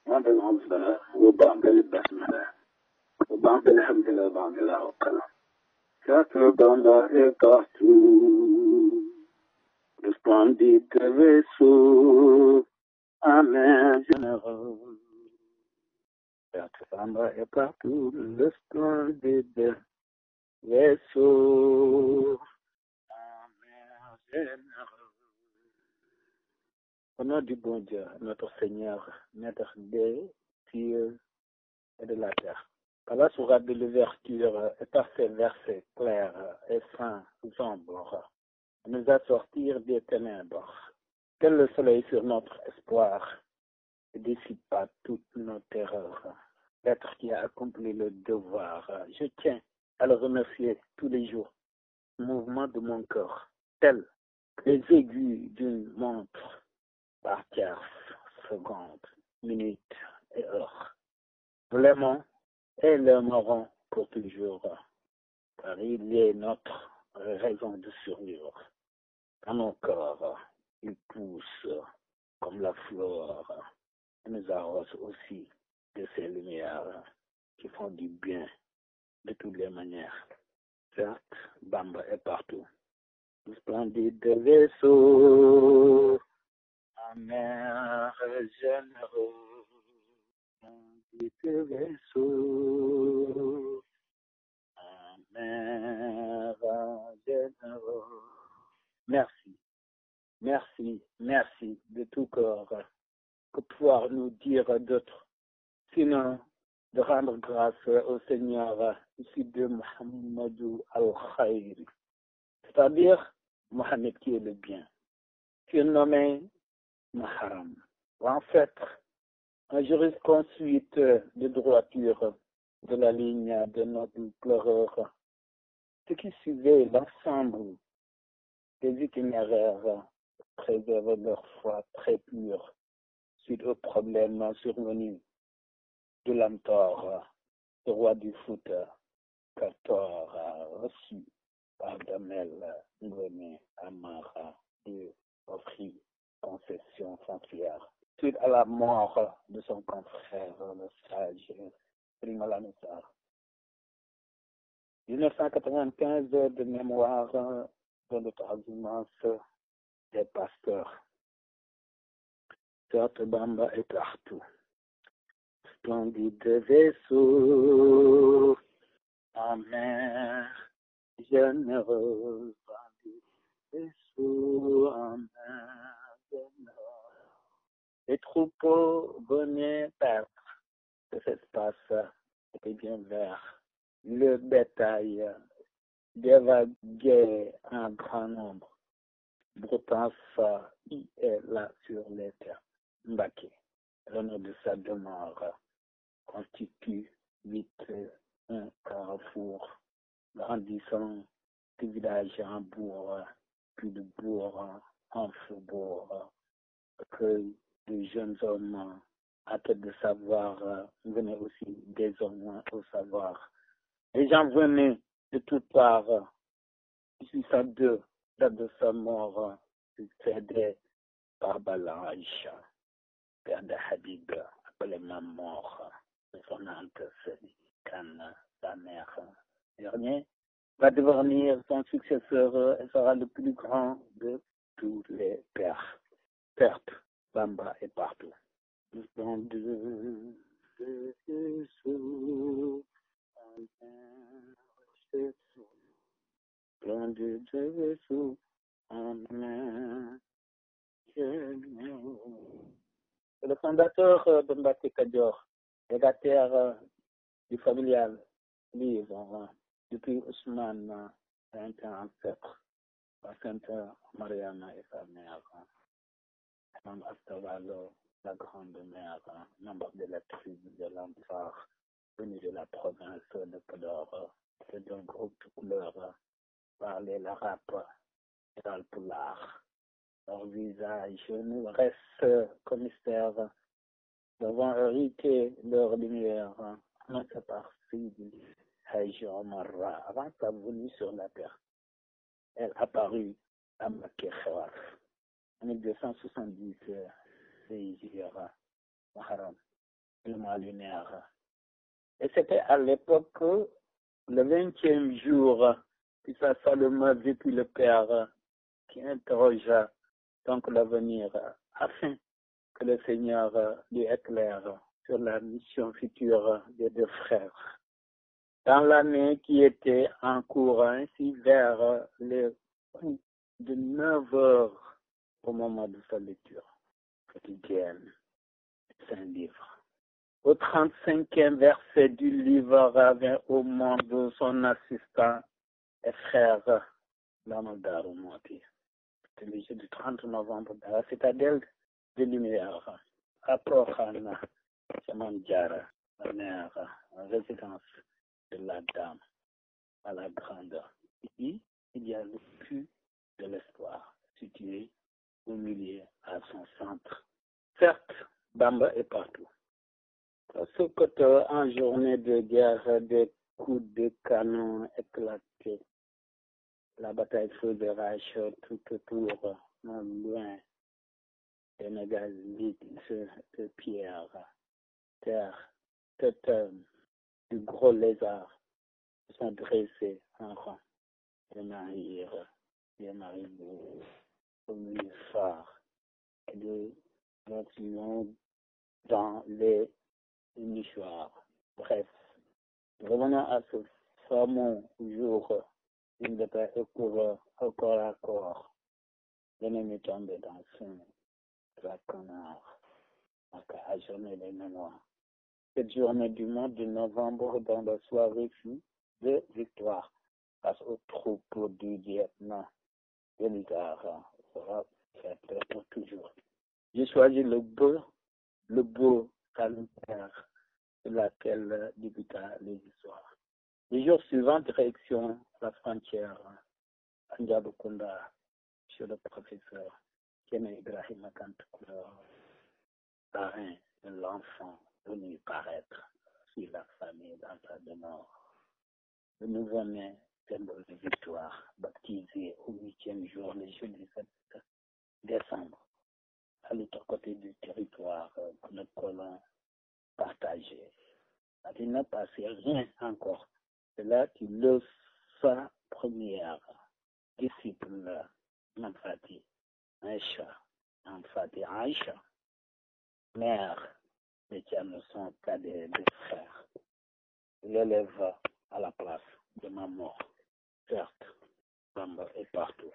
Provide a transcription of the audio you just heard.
وأنت العمدة وبعد البسملة وبعد الحمد لله وبعد الله وقنا كاتب الله كاتو Respondit Resu Amen Général Samba est partout le splendide Resu Amen Général. Au nom du bon Dieu, notre Seigneur, maître des cieux et de la terre. Par la sourate de l'ouverture et par ces versets clairs et sans ombre, nous a sortir des ténèbres. Que le soleil sur notre espoir ne dissipe pas toutes nos terreurs. L'être qui a accompli le devoir. Je tiens à le remercier tous les jours. Le mouvement de mon corps, tel que les aiguilles d'une montre par tierce, seconde, minute et heure. Nous l'aimons et l'aimerons pour toujours, car il est notre raison de survivre. Dans nos corps, il pousse comme la fleur et nous arrose aussi de ces lumières qui font du bien de toutes les manières. Certes, Bamba est partout. Le splendide vaisseau, amer généreux, splendide vaisseau, amer généreux. Merci, merci, merci de tout cœur que pouvoir nous dire d'autres, sinon de rendre grâce au Seigneur ici de Muhammadou al-Khayri, c'est-à-dire Mohamed qui est le bien, surnommé Maharam. En fait, un jurisconsulte de droiture de la ligne de notre pleureur, ce qui suivait l'ensemble des itinéraires préservent leur foi très pure suite aux problèmes survenus de l'Amtor, le roi du foot, 14, reçu par Damel Ngone Amara et offrit concession foncière suite à la mort de son confrère, le sage Primalanussar. 1995 de mémoire de le transhumance des pasteurs. Certes, Bamba est partout. Splendide vaisseau, en mer généreux. Splendide vaisseau, en mer généreux. Les troupeaux venaient perdre de cet espace était bien vert. Le bétail dévaguait en grand nombre. Broutant ça, il est là sur les terres. Mbaké, le nom de sa demeure, constitue vite un carrefour, grandissant du village en bourg, puis de bourg en faubourg, que de jeunes hommes à tête de savoir venaient aussi des hommes au savoir. Les gens venaient de toutes parts. 1802, date de sa mort, succédé par Balage, père de Habib, appelé ma mort, son antécédent, sa mère. Dernier va devenir son successeur et sera le plus grand de tous les pères. Certes, Bamba est partout. Le fondateur de Mbacké Kadior, légataire du familial livre depuis Ousmane 1947, la Sainte Mariama et sa mère, Mme Astavalo, la grande mère, membre de la tribu de l'Anfar, venue de la province de Podor, c'est d'un groupe de couleur, parlait l'arabe et l'alpoulard. Leur visage nous reste comme mystère, devant hériter leur lumière, en sa partie du Hajj Omar, avant sa venue sur la terre. Elle apparut à Mbacké Khewar, en 1270, c'est Hijra, Muharram. le mois lunaire. Et c'était à l'époque, le 20e jour, puis ça Salomon depuis le Père, qui interrogea donc l'avenir, afin que le Seigneur lui éclaire sur la mission future des deux frères. Dans l'année qui était en cours, ainsi vers les coups de 9 heures au moment de sa lecture quotidienne du Saint-Livre. Au 35e verset du livre revint au monde son assistant et frère, Lamadar Moti. C'est le jour du 30 novembre dans la citadelle de lumière, à Prokhana, Chamandjara, la mère, en résidence de la dame, à la grandeur. Ici, il y a le puits de l'espoir, situé au milieu, à son centre. Certes, Bamba est partout. Ce côté, en journée de guerre, des coups de canon éclatés. La bataille faisait rage tout autour, non loin des mégalithes de pierre, terre, tête du gros lézard sont dressés en rang. Les marires au milieu phare, et de l'opinion dans les nichoirs. Bref, revenons à ce fameux jour d'une bataille au corps à corps. L'ennemi tombé dans son draconnard, à journée des mémoires. Cette journée du mois de novembre, dans la soirée, fut de victoire face aux troupes du Vietnam. Le Niagara sera fait pour toujours. J'ai choisi le beau calvaire sur laquelle débuta les histoires. Les jours suivants, direction la frontière, à Ndiabukunda, chez le professeur Kéné Ibrahim Kantoukoulo, parrain de l'enfant venu paraître sur la famille dans sa demeure. Le nouveau-né, symbole de victoire, baptisé au 8e jour, le jeudi 17 décembre, à l'autre côté du territoire que le colon partageait. Il n'a passé rien encore. C'est là qu'il lève sa première disciple, Manfati Aïcha, mère de Tiano, son cadet de frère. Il l'élève à la place de ma mort. Certes, Bamba est partout.